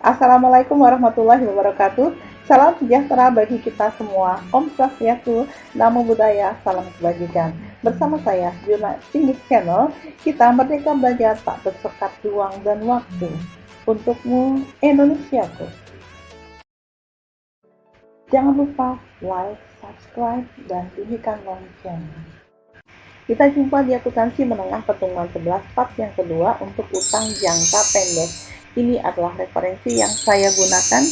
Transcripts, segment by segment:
Assalamualaikum warahmatullahi wabarakatuh. Salam sejahtera bagi kita semua. Om Swastiastu, Namo Buddhaya, salam kebajikan. Bersama saya, Juna Singis Channel, kita merdeka belajar tak bersekat ruang dan waktu. Untukmu, Indonesiaku. Jangan lupa like, subscribe, dan bunyikan lonceng. Kita jumpa di akuntansi menengah pertemuan 11 part yang kedua untuk utang jangka pendek. Ini adalah referensi yang saya gunakan.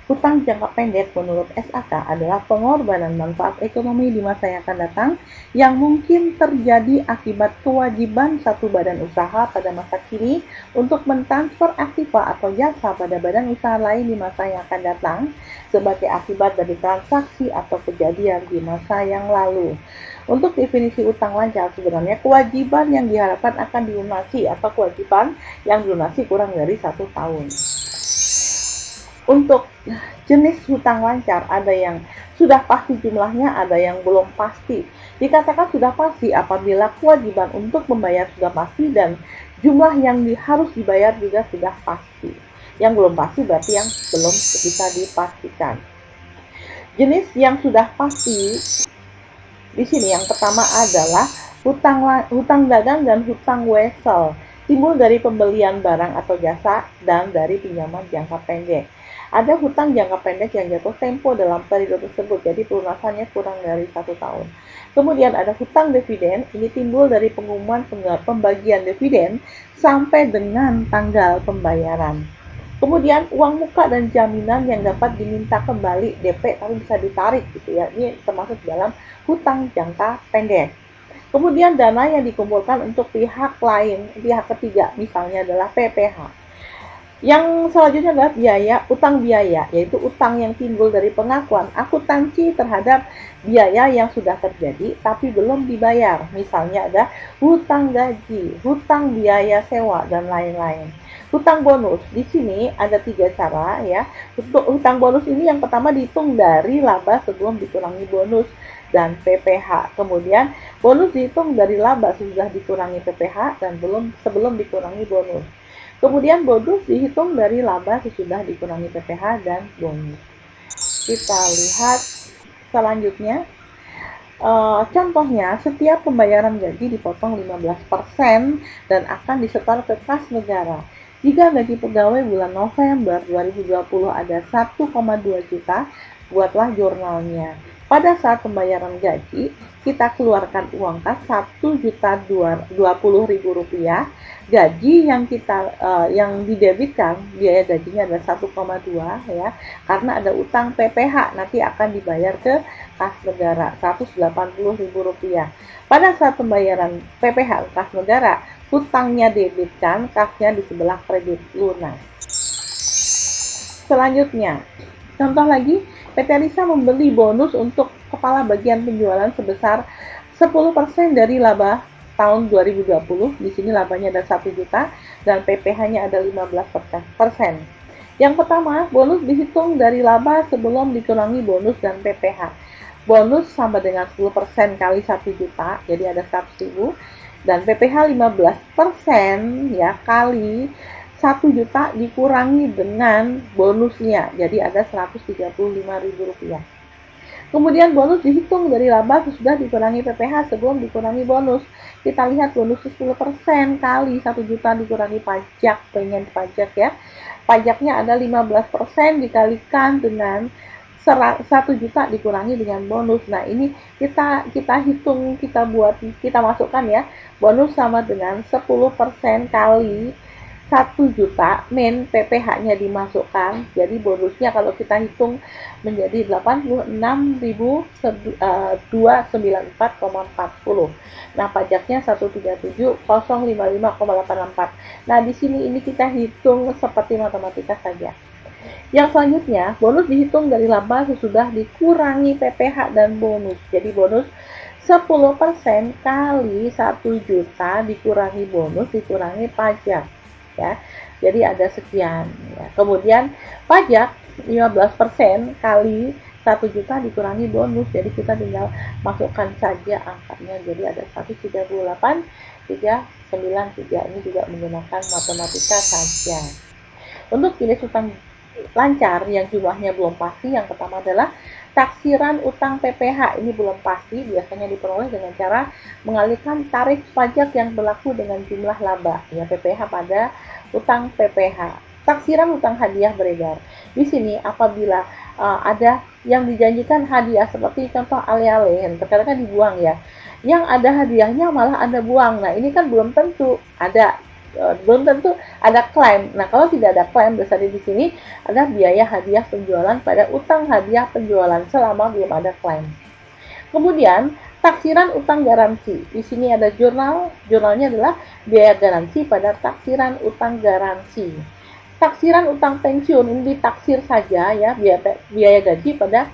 Hutang jangka pendek menurut SAK adalah pengorbanan manfaat ekonomi di masa yang akan datang yang mungkin terjadi akibat kewajiban satu badan usaha pada masa kini untuk mentransfer aktiva atau jasa pada badan usaha lain di masa yang akan datang sebagai akibat dari transaksi atau kejadian di masa yang lalu. Untuk definisi utang lancar, sebenarnya kewajiban yang diharapkan akan dilunasi atau kewajiban yang dilunasi kurang dari 1 tahun. Untuk jenis hutang lancar, ada yang sudah pasti jumlahnya, ada yang belum pasti. Dikatakan sudah pasti apabila kewajiban untuk membayar sudah pasti dan jumlah yang harus dibayar juga sudah pasti. Yang belum pasti berarti yang belum bisa dipastikan. Jenis yang sudah pasti di sini yang pertama adalah hutang dagang dan hutang wesel, timbul dari pembelian barang atau jasa dan dari pinjaman jangka pendek. Ada hutang jangka pendek yang jatuh tempo dalam periode tersebut, jadi pelunasannya kurang dari 1 tahun. Kemudian ada hutang dividen, ini timbul dari pengumuman pembagian dividen sampai dengan tanggal pembayaran. Kemudian uang muka dan jaminan yang dapat diminta kembali DP tapi bisa ditarik gitu ya. Ini termasuk dalam hutang jangka pendek. Kemudian dana yang dikumpulkan untuk pihak lain, pihak ketiga, misalnya adalah PPh. Yang selanjutnya adalah utang biaya, yaitu utang yang timbul dari pengakuan akuntansi terhadap biaya yang sudah terjadi tapi belum dibayar. Misalnya ada hutang gaji, hutang biaya sewa, dan lain-lain. Hutang bonus, di sini ada 3 cara ya. Untuk hutang bonus ini yang pertama dihitung dari laba sebelum dikurangi bonus dan PPh. Kemudian bonus dihitung dari laba sudah dikurangi PPh dan sebelum dikurangi bonus. Kemudian bonus dihitung dari laba sesudah dikurangi PPh dan bonus. Kita lihat selanjutnya. Contohnya, setiap pembayaran gaji dipotong 15% dan akan disetor ke kas negara. Jika gaji pegawai bulan November 2020 ada 1,2 juta, buatlah jurnalnya. Pada saat pembayaran gaji, kita keluarkan uang kas 1.020.000 rupiah. Gaji yang didebitkan biaya gajinya adalah 1,2 ya, karena ada utang PPh nanti akan dibayar ke kas negara 180.000 rupiah. Pada saat pembayaran PPh kas negara, hutangnya debitkan, kasnya di sebelah kredit lunas. Selanjutnya, contoh lagi, PT Risa membeli bonus untuk kepala bagian penjualan sebesar 10% dari laba tahun 2020. Di sini labanya ada 1 juta dan PPh-nya ada 15%. Yang pertama, bonus dihitung dari laba sebelum dikurangi bonus dan PPh. Bonus sama dengan 10% kali 1 juta, jadi ada 100.000. Dan PPh 15% ya kali 1 juta dikurangi dengan bonusnya, jadi ada 135.000 rupiah. Kemudian bonus dihitung dari laba sesudah dikurangi PPh sebelum dikurangi bonus. Kita lihat bonus 10% kali 1 juta dikurangi pajak, pengen pajak ya. Pajaknya ada 15% dikalikan dengan 1 juta dikurangi dengan bonus. Nah, ini kita hitung, kita masukkan ya. Bonus sama dengan 10% kali 1 juta min PPh-nya dimasukkan. Jadi bonusnya kalau kita hitung menjadi 86.294,40. Nah, pajaknya 137.055,84. Nah, di sini ini kita hitung seperti matematika saja. Yang selanjutnya, bonus dihitung dari laba sesudah dikurangi PPh dan bonus. Jadi bonus 10% kali 1 juta dikurangi bonus dikurangi pajak ya. Jadi ada sekian ya. Kemudian pajak 15% kali 1 juta dikurangi bonus. Jadi kita tinggal masukkan saja angkanya. Jadi ada 138.393. Ini juga menggunakan matematika saja. Untuk jenis utang lancar yang jumlahnya belum pasti, yang pertama adalah taksiran utang PPh. Ini belum pasti, biasanya diperoleh dengan cara mengalihkan tarif pajak yang berlaku dengan jumlah laba, ya PPh pada utang PPh. Taksiran utang hadiah beredar. Di sini apabila ada yang dijanjikan hadiah seperti contoh ale-ale, terkadang kan dibuang ya. Yang ada hadiahnya malah Anda buang. Nah, ini kan belum tentu ada belum tentu ada klaim. Nah, kalau tidak ada klaim, berarti di sini ada biaya hadiah penjualan pada utang hadiah penjualan selama belum ada klaim. Kemudian, taksiran utang garansi. Di sini ada jurnalnya adalah biaya garansi pada taksiran utang garansi. Taksiran utang pensiun ini ditaksir saja ya, biaya gaji pada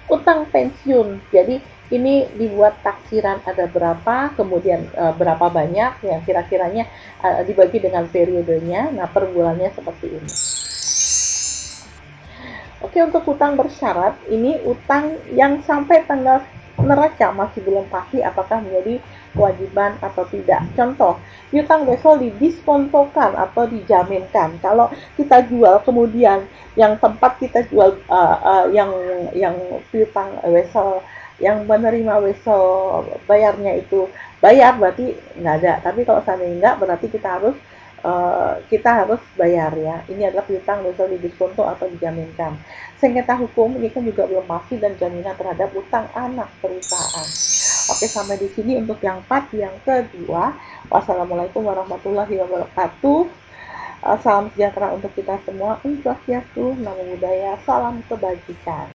utang pensiun. Jadi ini dibuat taksiran ada berapa, kemudian berapa banyak, yang kira-kiranya dibagi dengan periodenya. Nah, per bulannya seperti ini. Oke, untuk utang bersyarat, ini utang yang sampai tanggal neraca masih belum pasti apakah menjadi kewajiban atau tidak. Contoh, piutang wesel didiskontokan atau dijaminkan. Kalau kita jual kemudian yang tempat kita jual yang piutang wesel yang menerima wesel bayarnya itu bayar, berarti nggak ada. Tapi kalau seandainya nggak, berarti kita harus bayar ya. Ini adalah piutang wesel didiskonto atau dijaminkan. Sengketa hukum ini kan juga belum pasti dan jaminan terhadap utang anak perusahaan. Oke, sampai di sini untuk yang part yang kedua. Wassalamualaikum warahmatullahi wabarakatuh. Salam sejahtera untuk kita semua. Om Swastiastu, Namo Buddhaya, salam kebajikan.